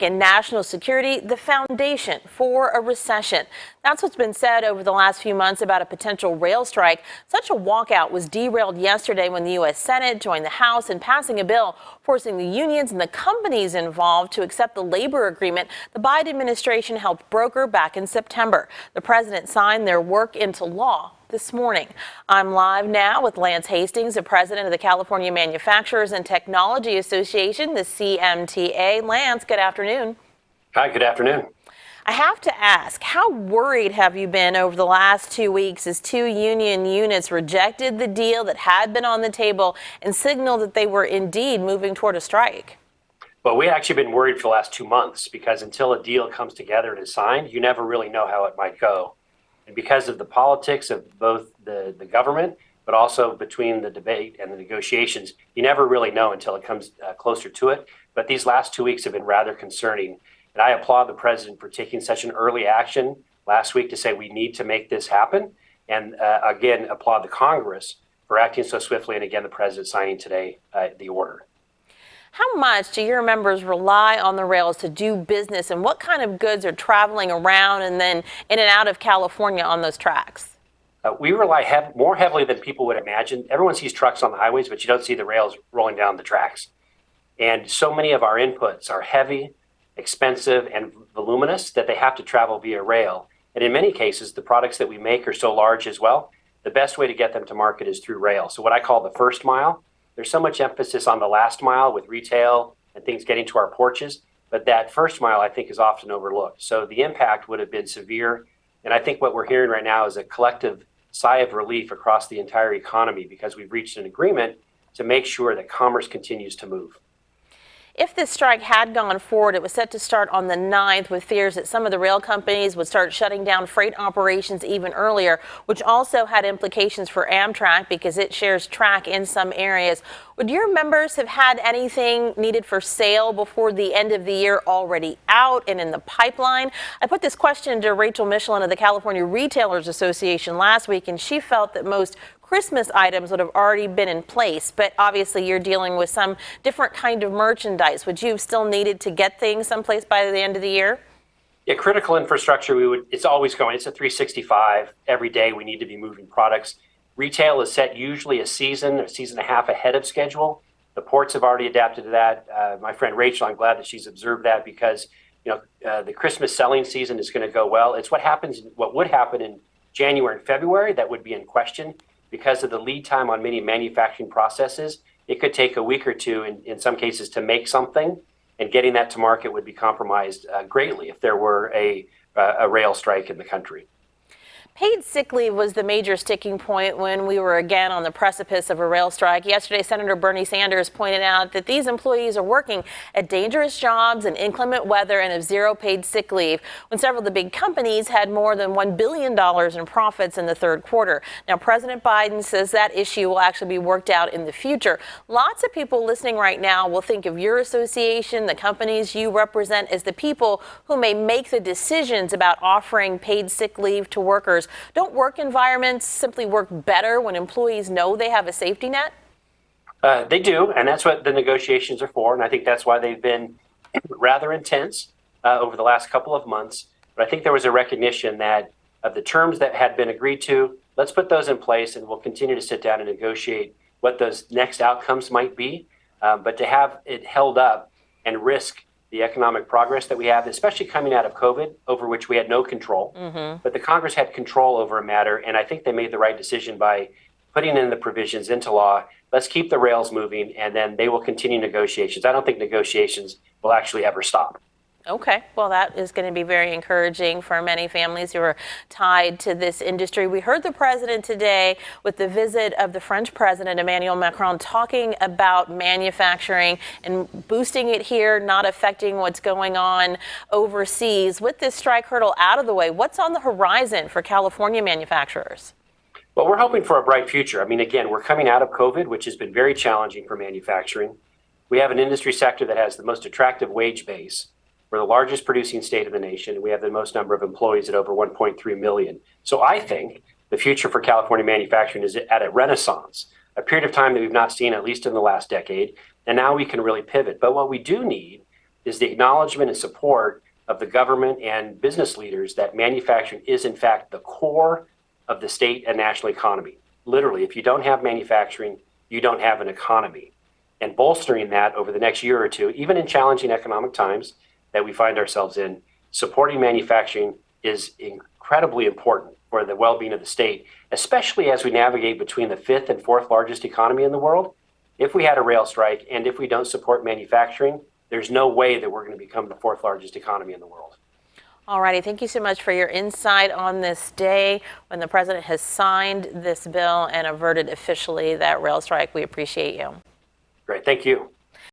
And national security, the foundation for a recession. That's what's been said over the last few months about a potential rail strike. Such a walkout was derailed yesterday when the U.S. Senate joined the House in passing a bill forcing the unions and the companies involved to accept the labor agreement the Biden administration helped broker back in September. The president signed their work into law this morning. I'm live now with Lance Hastings, the president of the California Manufacturers and Technology Association, the CMTA. Lance, good afternoon. Hi, good afternoon. I have to ask, how worried have you been over the last 2 weeks as two union units rejected the deal that had been on the table and signaled that they were indeed moving toward a strike? Well, we actually been worried for the last 2 months because until a deal comes together and is signed, you never really know how it might go. And because of the politics of both the government, but also between the debate and the negotiations, you never really know until it comes closer to it. But these last 2 weeks have been rather concerning. And I applaud the president for taking such an early action last week to say we need to make this happen. And again, applaud the Congress for acting so swiftly. And again, the president signing today the order. How much do your members rely on the rails to do business, and what kind of goods are traveling around and then in and out of California on those tracks? We rely more heavily than people would imagine. Everyone sees trucks on the highways, but you don't see the rails rolling down the tracks. And so many of our inputs are heavy, expensive, and voluminous that they have to travel via rail. And in many cases, the products that we make are so large as well, the best way to get them to market is through rail. So what I call the first mile. There's so much emphasis on the last mile with retail and things getting to our porches, but that first mile I think is often overlooked. So the impact would have been severe. And I think what we're hearing right now is a collective sigh of relief across the entire economy because we've reached an agreement to make sure that commerce continues to move. If this strike had gone forward, it was set to start on the 9th with fears that some of the rail companies would start shutting down freight operations even earlier, which also had implications for Amtrak because it shares track in some areas. Would your members have had anything needed for sale before the end of the year already out and in the pipeline? I put this question to Rachel Michelin of the California Retailers Association last week, and she felt that most Christmas items would have already been in place, but obviously you're dealing with some different kind of merchandise. Would you have still needed to get things someplace by the end of the year? Yeah, critical infrastructure, it's always going. It's a 365. Every day we need to be moving products. Retail is set usually a season and a half ahead of schedule. The ports have already adapted to that. My friend Rachel, I'm glad that she's observed that because the Christmas selling season is going to go well. It's what would happen in January and February that would be in question. Because of the lead time on many manufacturing processes, it could take a week or two in some cases to make something, and getting that to market would be compromised greatly if there were a rail strike in the country. Paid sick leave was the major sticking point when we were again on the precipice of a rail strike. Yesterday, Senator Bernie Sanders pointed out that these employees are working at dangerous jobs in inclement weather and have zero paid sick leave when several of the big companies had more than $1 billion in profits in the third quarter. Now, President Biden says that issue will actually be worked out in the future. Lots of people listening right now will think of your association, the companies you represent, as the people who may make the decisions about offering paid sick leave to workers. Don't work environments simply work better when employees know they have a safety net? They do, and that's what the negotiations are for, and I think that's why they've been rather intense over the last couple of months. But I think there was a recognition that of the terms that had been agreed to, let's put those in place, and we'll continue to sit down and negotiate what those next outcomes might be. But to have it held up and risk the economic progress that we have, especially coming out of COVID, over which we had no control. But the Congress had control over a matter, and I think they made the right decision by putting in the provisions into law. Let's keep the rails moving, and then they will continue negotiations. I don't think negotiations will actually ever stop. Okay, well, that is going to be very encouraging for many families who are tied to this industry. We heard the president today with the visit of the French president, Emmanuel Macron, talking about manufacturing and boosting it here, not affecting what's going on overseas. With this strike hurdle out of the way, what's on the horizon for California manufacturers? Well, we're hoping for a bright future. I mean, again, we're coming out of COVID, which has been very challenging for manufacturing. We have an industry sector that has the most attractive wage base. We're the largest producing state of the nation, and we have the most number of employees at over 1.3 million. So I think the future for California manufacturing is at a renaissance, a period of time that we've not seen, at least in the last decade, and now we can really pivot. But what we do need is is the acknowledgement and support of the government and business leaders that manufacturing is in fact the core of the state and national economy. Literally, if you don't have manufacturing, you don't have an economy. And bolstering that over the next year or two, even in challenging economic times that we find ourselves in, supporting manufacturing is incredibly important for the well-being of the state, especially as we navigate between the fifth and fourth largest economy in the world. If we had a rail strike and if we don't support manufacturing, there's no way that we're going to become the fourth largest economy in the world. All righty. Thank you so much for your insight on this day when the president has signed this bill and averted officially that rail strike. We appreciate you. Great. Thank you.